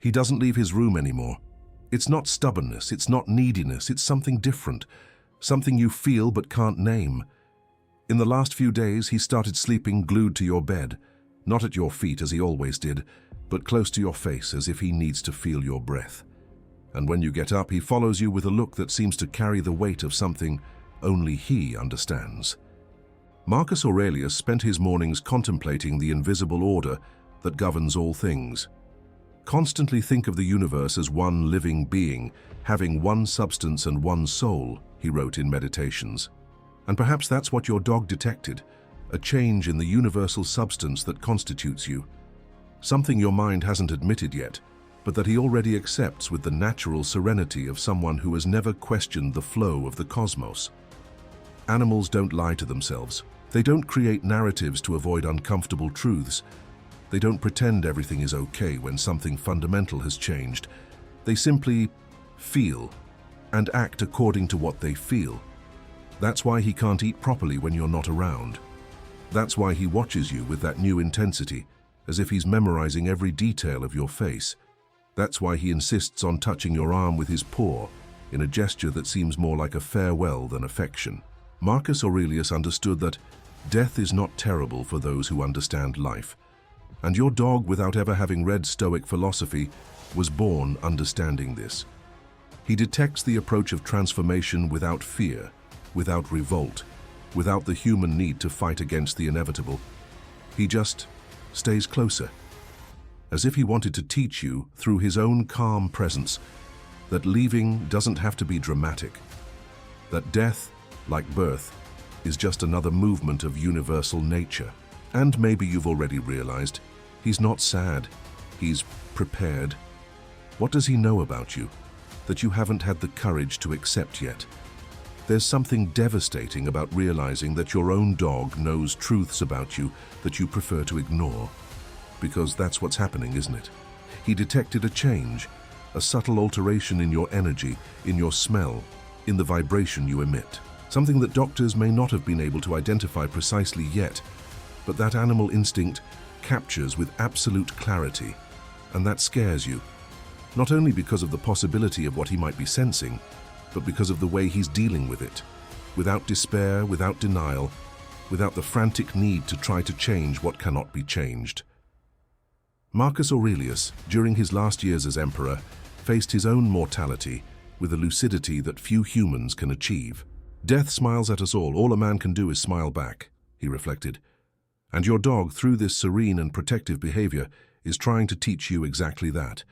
He doesn't leave his room anymore. It's not stubbornness, it's not neediness, it's something different, something you feel but can't name. In the last few days, he started sleeping glued to your bed, not at your feet as he always did, but close to your face as if he needs to feel your breath. And when you get up, he follows you with a look that seems to carry the weight of something only he understands. Marcus Aurelius spent his mornings contemplating the invisible order that governs all things. Constantly think of the universe as one living being, having one substance and one soul, he wrote in Meditations. And perhaps that's what your dog detected, a change in the universal substance that constitutes you. Something your mind hasn't admitted yet, but that he already accepts with the natural serenity of someone who has never questioned the flow of the cosmos. Animals don't lie to themselves. They don't create narratives to avoid uncomfortable truths. They don't pretend everything is okay when something fundamental has changed. They simply feel and act according to what they feel. That's why he can't eat properly when you're not around. That's why he watches you with that new intensity, as if he's memorizing every detail of your face. That's why he insists on touching your arm with his paw, in a gesture that seems more like a farewell than affection. Marcus Aurelius understood that death is not terrible for those who understand life. And your dog, without ever having read Stoic philosophy, was born understanding this. He detects the approach of transformation without fear, without revolt, without the human need to fight against the inevitable. He just stays closer, as if he wanted to teach you through his own calm presence that leaving doesn't have to be dramatic, that death, like birth, is just another movement of universal nature. And maybe you've already realized, he's not sad, he's prepared. What does he know about you that you haven't had the courage to accept yet? There's something devastating about realizing that your own dog knows truths about you that you prefer to ignore. Because that's what's happening, isn't it? He detected a change, a subtle alteration in your energy, in your smell, in the vibration you emit. Something that doctors may not have been able to identify precisely yet, but that animal instinct captures with absolute clarity, and that scares you, not only because of the possibility of what he might be sensing, but because of the way he's dealing with it, without despair, without denial, without the frantic need to try to change what cannot be changed. Marcus Aurelius, during his last years as emperor, faced his own mortality with a lucidity that few humans can achieve. Death smiles at us all a man can do is smile back, he reflected. And your dog, through this serene and protective behavior, is trying to teach you exactly that.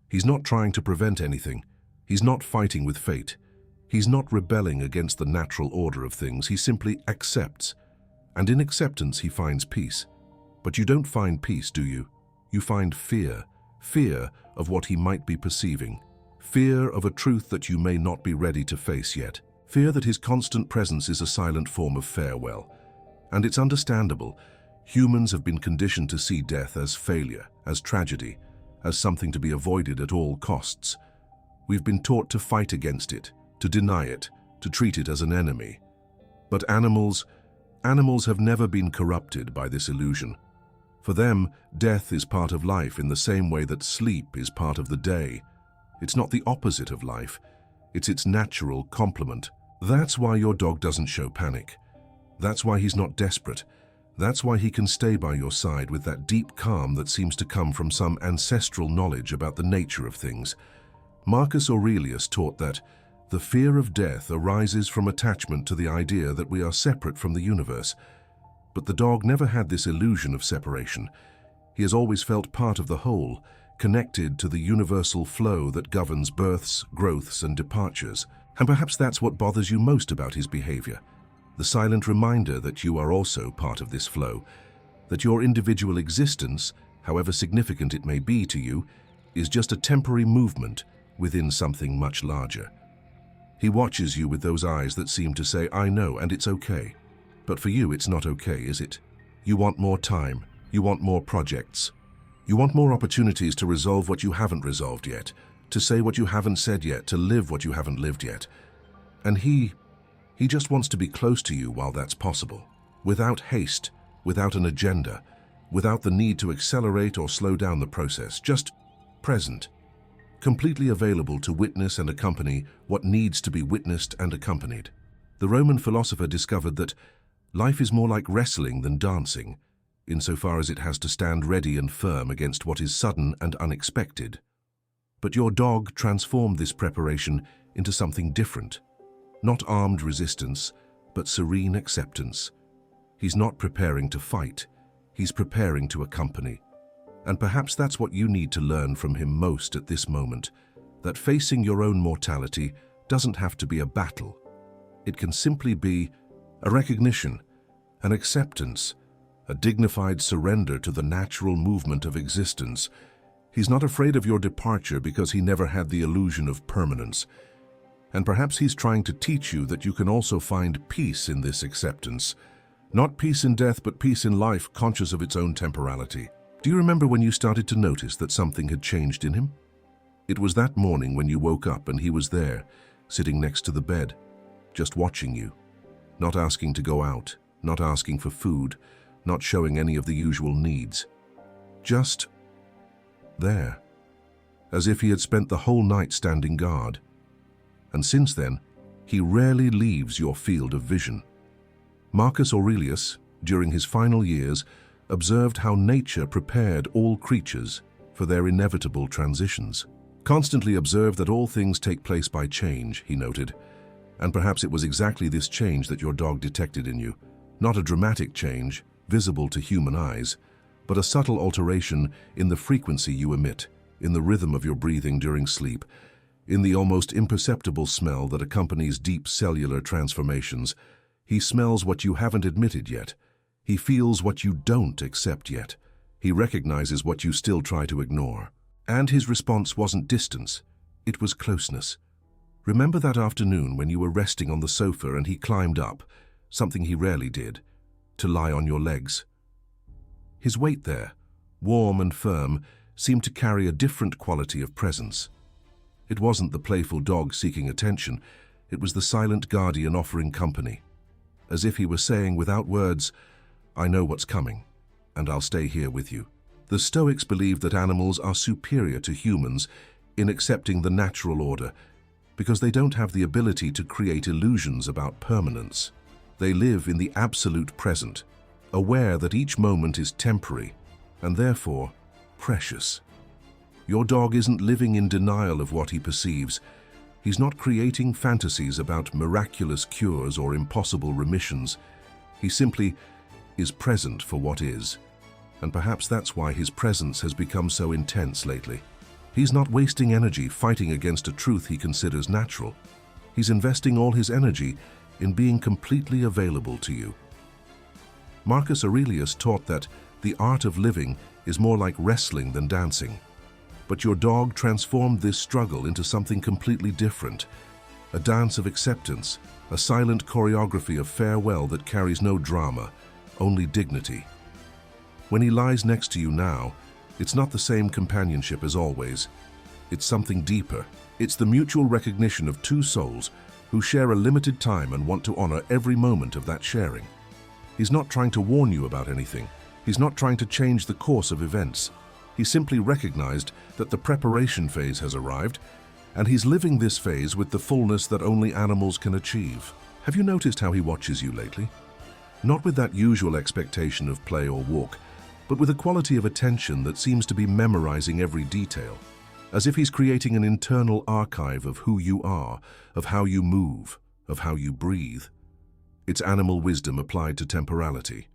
He's not trying to prevent anything. He's not fighting with fate. He's not rebelling against the natural order of things. He simply accepts. And in acceptance, he finds peace. But you don't find peace, do you? You find fear. Fear of what he might be perceiving. Fear of a truth that you may not be ready to face yet. Fear that his constant presence is a silent form of farewell. And it's understandable. Humans have been conditioned to see death as failure, as tragedy, as something to be avoided at all costs. We've been taught to fight against it, to deny it, to treat it as an enemy. But animals have never been corrupted by this illusion. For them, death is part of life in the same way that sleep is part of the day. It's not the opposite of life. It's its natural complement. That's why your dog doesn't show panic. That's why he's not desperate. That's why he can stay by your side with that deep calm that seems to come from some ancestral knowledge about the nature of things. Marcus Aurelius taught that the fear of death arises from attachment to the idea that we are separate from the universe. But the dog never had this illusion of separation. He has always felt part of the whole, connected to the universal flow that governs births, growths, and departures. And perhaps that's what bothers you most about his behavior. The silent reminder that you are also part of this flow, that your individual existence, however significant it may be to you, is just a temporary movement within something much larger. He watches you with those eyes that seem to say, I know, and it's okay. But for you, it's not okay, is it? You want more time. You want more projects. You want more opportunities to resolve what you haven't resolved yet, to say what you haven't said yet, to live what you haven't lived yet. And he just wants to be close to you while that's possible, without haste, without an agenda, without the need to accelerate or slow down the process, just present, completely available to witness and accompany what needs to be witnessed and accompanied. The Roman philosopher discovered that life is more like wrestling than dancing, insofar as it has to stand ready and firm against what is sudden and unexpected. But your dog transformed this preparation into something different. Not armed resistance, but serene acceptance. He's not preparing to fight, he's preparing to accompany. And perhaps that's what you need to learn from him most at this moment, that facing your own mortality doesn't have to be a battle. It can simply be a recognition, an acceptance, a dignified surrender to the natural movement of existence. He's not afraid of your departure because he never had the illusion of permanence. And perhaps he's trying to teach you that you can also find peace in this acceptance. Not peace in death, but peace in life, conscious of its own temporality. Do you remember when you started to notice that something had changed in him? It was that morning when you woke up and he was there, sitting next to the bed, just watching you, not asking to go out, not asking for food, not showing any of the usual needs. Just there, as if he had spent the whole night standing guard. And since then, he rarely leaves your field of vision. Marcus Aurelius, during his final years, observed how nature prepared all creatures for their inevitable transitions. Constantly observe that all things take place by change, he noted, and perhaps it was exactly this change that your dog detected in you. Not a dramatic change, visible to human eyes, but a subtle alteration in the frequency you emit, in the rhythm of your breathing during sleep, in the almost imperceptible smell that accompanies deep cellular transformations. He smells what you haven't admitted yet. He feels what you don't accept yet. He recognizes what you still try to ignore. And his response wasn't distance, it was closeness. Remember that afternoon when you were resting on the sofa and he climbed up, something he rarely did, to lie on your legs? His weight there, warm and firm, seemed to carry a different quality of presence. It wasn't the playful dog seeking attention, it was the silent guardian offering company. As if he were saying without words, I know what's coming, and I'll stay here with you. The Stoics believed that animals are superior to humans in accepting the natural order because they don't have the ability to create illusions about permanence. They live in the absolute present, aware that each moment is temporary and therefore precious. Your dog isn't living in denial of what he perceives. He's not creating fantasies about miraculous cures or impossible remissions. He simply is present for what is, and perhaps that's why his presence has become so intense lately. He's not wasting energy fighting against a truth he considers natural. He's investing all his energy in being completely available to you. Marcus Aurelius taught that the art of living is more like wrestling than dancing. But your dog transformed this struggle into something completely different, a dance of acceptance, a silent choreography of farewell that carries no drama, only dignity. When he lies next to you now, it's not the same companionship as always. It's something deeper. It's the mutual recognition of two souls who share a limited time and want to honor every moment of that sharing. He's not trying to warn you about anything. He's not trying to change the course of events. He simply recognized that the preparation phase has arrived, and he's living this phase with the fullness that only animals can achieve. Have you noticed how he watches you lately? Not with that usual expectation of play or walk, but with a quality of attention that seems to be memorizing every detail, as if he's creating an internal archive of who you are, of how you move, of how you breathe. It's animal wisdom applied to temporality.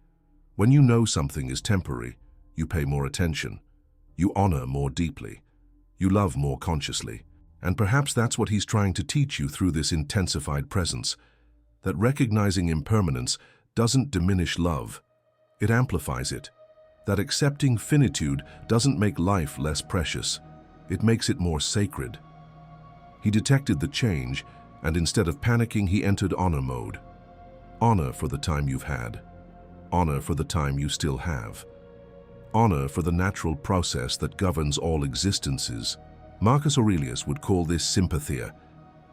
When you know something is temporary, you pay more attention. You honor more deeply. You love more consciously. And perhaps that's what he's trying to teach you through this intensified presence, that recognizing impermanence doesn't diminish love, it amplifies it. That accepting finitude doesn't make life less precious, it makes it more sacred. He detected the change, and instead of panicking, he entered honor mode. Honor for the time you've had. Honor for the time you still have. Honor for the natural process that governs all existences. Marcus Aurelius would call this sympathia,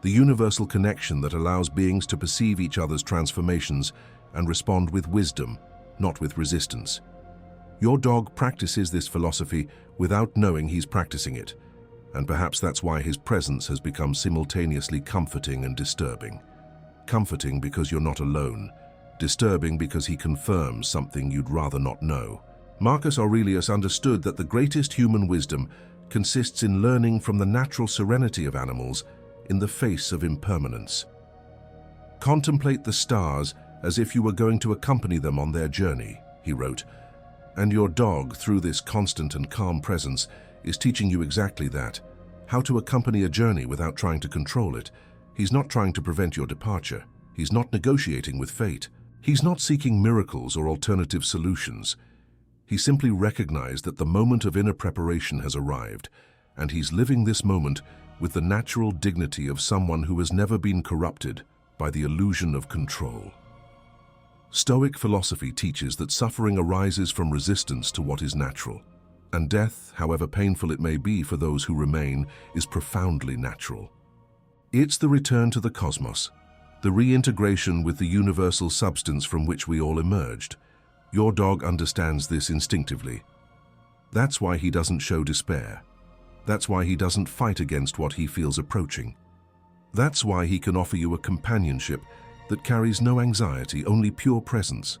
the universal connection that allows beings to perceive each other's transformations and respond with wisdom, not with resistance. Your dog practices this philosophy without knowing he's practicing it, And perhaps that's why his presence has become simultaneously comforting and disturbing. Comforting because you're not alone, disturbing because he confirms something you'd rather not know. Marcus Aurelius understood that the greatest human wisdom consists in learning from the natural serenity of animals in the face of impermanence. Contemplate the stars as if you were going to accompany them on their journey, he wrote, and your dog, through this constant and calm presence, is teaching you exactly that, how to accompany a journey without trying to control it. He's not trying to prevent your departure. He's not negotiating with fate. He's not seeking miracles or alternative solutions. He simply recognized that the moment of inner preparation has arrived, and he's living this moment with the natural dignity of someone who has never been corrupted by the illusion of control. Stoic philosophy teaches that suffering arises from resistance to what is natural, and death, however painful it may be for those who remain, is profoundly natural. It's the return to the cosmos, the reintegration with the universal substance from which we all emerged. Your dog understands this instinctively. That's why he doesn't show despair. That's why he doesn't fight against what he feels approaching. That's why he can offer you a companionship that carries no anxiety, only pure presence.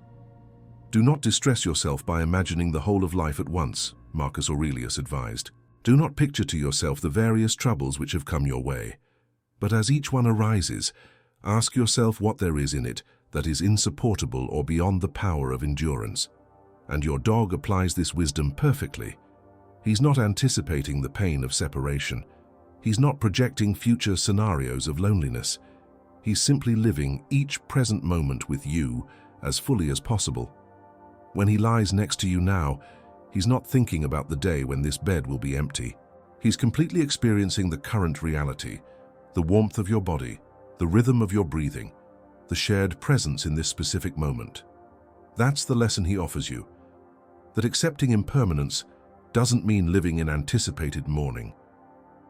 Do not distress yourself by imagining the whole of life at once, Marcus Aurelius advised. Do not picture to yourself the various troubles which have come your way. But as each one arises, ask yourself what there is in it that is insupportable or beyond the power of endurance. And your dog applies this wisdom perfectly. He's not anticipating the pain of separation. He's not projecting future scenarios of loneliness. He's simply living each present moment with you as fully as possible. When he lies next to you now, he's not thinking about the day when this bed will be empty. He's completely experiencing the current reality, the warmth of your body, the rhythm of your breathing, the shared presence in this specific moment. That's the lesson he offers you, that accepting impermanence doesn't mean living in anticipated mourning.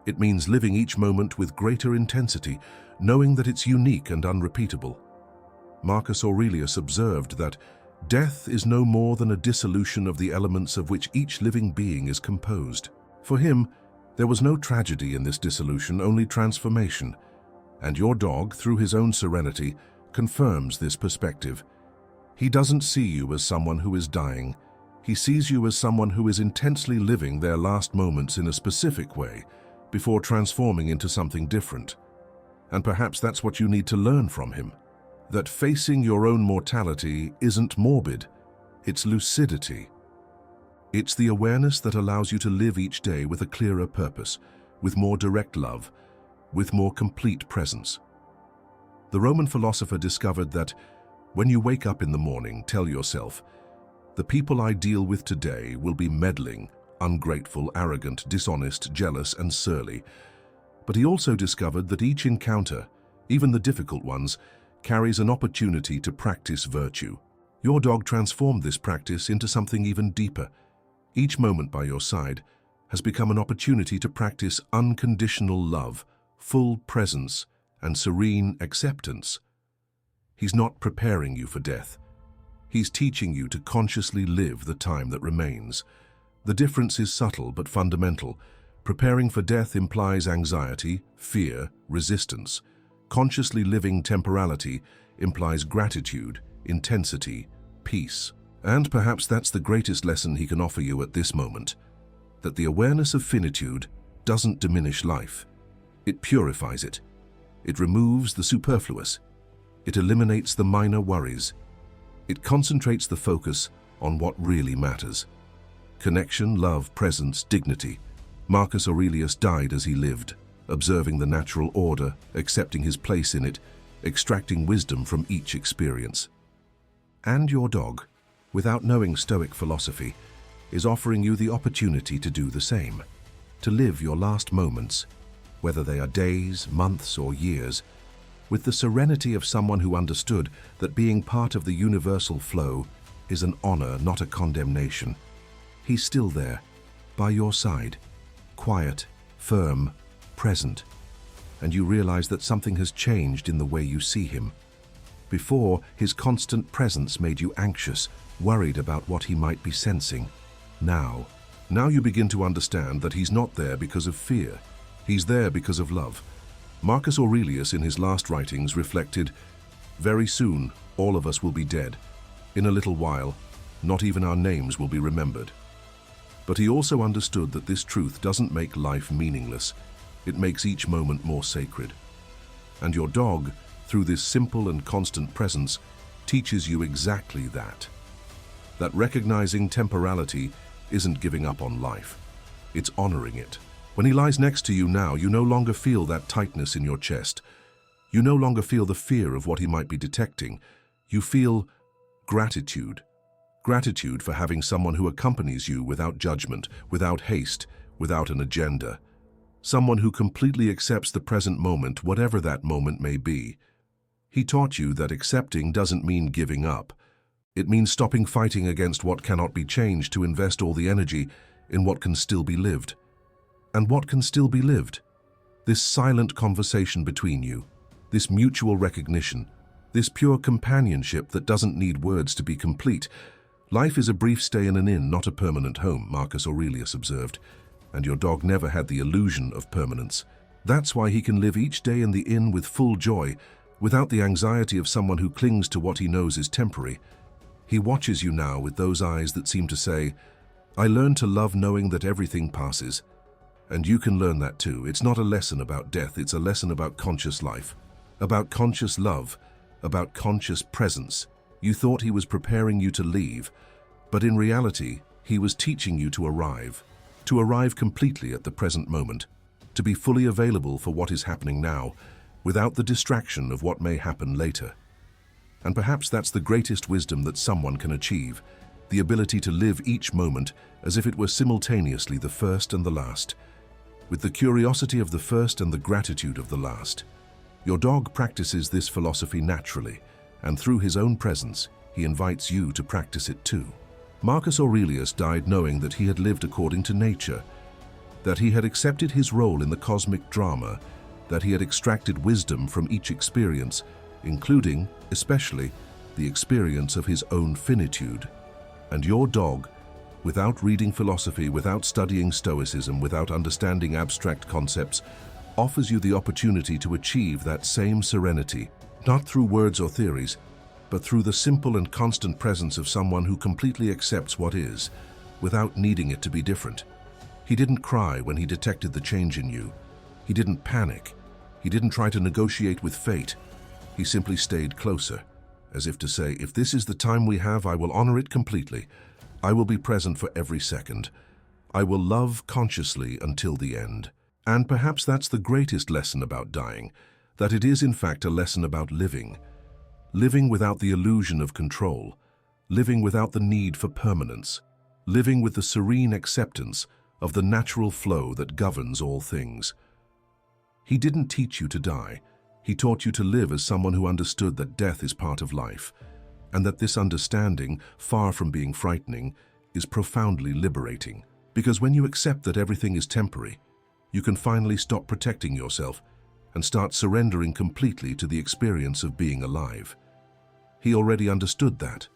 It means living each moment with greater intensity, knowing that it's unique and unrepeatable. Marcus Aurelius observed that death is no more than a dissolution of the elements of which each living being is composed. For him, there was no tragedy in this dissolution, only transformation. And your dog, through his own serenity, confirms this perspective. He doesn't see you as someone who is dying. He sees you as someone who is intensely living their last moments in a specific way, before transforming into something different. And perhaps that's what you need to learn from him. That facing your own mortality isn't morbid, it's lucidity. It's the awareness that allows you to live each day with a clearer purpose, with more direct love, with more complete presence. The Roman philosopher discovered that when you wake up in the morning, tell yourself, the people I deal with today will be meddling, ungrateful, arrogant, dishonest, jealous, and surly. But he also discovered that each encounter, even the difficult ones, carries an opportunity to practice virtue. Your dog transformed this practice into something even deeper. Each moment by your side has become an opportunity to practice unconditional love, full presence, and serene acceptance. He's not preparing you for death. He's teaching you to consciously live the time that remains. The difference is subtle but fundamental. Preparing for death implies anxiety, fear, resistance. Consciously living temporality implies gratitude, intensity, peace. And perhaps that's the greatest lesson he can offer you at this moment, that the awareness of finitude doesn't diminish life. It purifies it. It removes the superfluous. It eliminates the minor worries. It concentrates the focus on what really matters. Connection, love, presence, dignity. Marcus Aurelius died as he lived, observing the natural order, accepting his place in it, extracting wisdom from each experience. And your dog, without knowing Stoic philosophy, is offering you the opportunity to do the same, to live your last moments, whether they are days, months, or years, with the serenity of someone who understood that being part of the universal flow is an honor, not a condemnation. He's still there, by your side, quiet, firm, present, and you realize that something has changed in the way you see him. Before, his constant presence made you anxious, worried about what he might be sensing. Now you begin to understand that he's not there because of fear. He's there because of love. Marcus Aurelius in his last writings reflected, "Very soon, all of us will be dead. In a little while, not even our names will be remembered." But he also understood that this truth doesn't make life meaningless. It makes each moment more sacred. And your dog, through this simple and constant presence, teaches you exactly that. That recognizing temporality isn't giving up on life. It's honoring it. When he lies next to you now, you no longer feel that tightness in your chest. You no longer feel the fear of what he might be detecting. You feel gratitude. Gratitude for having someone who accompanies you without judgment, without haste, without an agenda. Someone who completely accepts the present moment, whatever that moment may be. He taught you that accepting doesn't mean giving up. It means stopping fighting against what cannot be changed to invest all the energy in what can still be lived. And what can still be lived? This silent conversation between you, this mutual recognition, this pure companionship that doesn't need words to be complete. Life is a brief stay in an inn, not a permanent home, Marcus Aurelius observed, and your dog never had the illusion of permanence. That's why he can live each day in the inn with full joy, without the anxiety of someone who clings to what he knows is temporary. He watches you now with those eyes that seem to say, "I learned to love knowing that everything passes." And you can learn that too. It's not a lesson about death, it's a lesson about conscious life, about conscious love, about conscious presence. You thought he was preparing you to leave, but in reality, he was teaching you to arrive completely at the present moment, to be fully available for what is happening now, without the distraction of what may happen later. And perhaps that's the greatest wisdom that someone can achieve, the ability to live each moment as if it were simultaneously the first and the last, with the curiosity of the first and the gratitude of the last. Your dog practices this philosophy naturally, and through his own presence, he invites you to practice it too. Marcus Aurelius died knowing that he had lived according to nature, that he had accepted his role in the cosmic drama, that he had extracted wisdom from each experience, including, especially, the experience of his own finitude. And your dog, without reading philosophy, without studying Stoicism, without understanding abstract concepts, offers you the opportunity to achieve that same serenity, not through words or theories, but through the simple and constant presence of someone who completely accepts what is, without needing it to be different. He didn't cry when he detected the change in you. He didn't panic. He didn't try to negotiate with fate. He simply stayed closer, as if to say, if this is the time we have, I will honor it completely. I will be present for every second. I will love consciously until the end. And perhaps that's the greatest lesson about dying, that it is in fact a lesson about living. Living without the illusion of control, living without the need for permanence, living with the serene acceptance of the natural flow that governs all things. He didn't teach you to die. He taught you to live as someone who understood that death is part of life, and that this understanding, far from being frightening, is profoundly liberating. Because when you accept that everything is temporary, you can finally stop protecting yourself and start surrendering completely to the experience of being alive. He already understood that,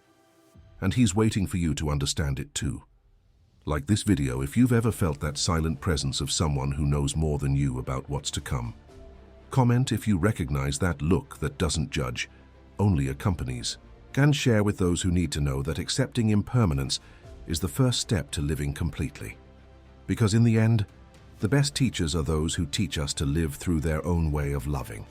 and he's waiting for you to understand it too. Like this video, if you've ever felt that silent presence of someone who knows more than you about what's to come. Comment if you recognize that look that doesn't judge, only accompanies. And share with those who need to know that accepting impermanence is the first step to living completely. Because in the end, the best teachers are those who teach us to live through their own way of loving.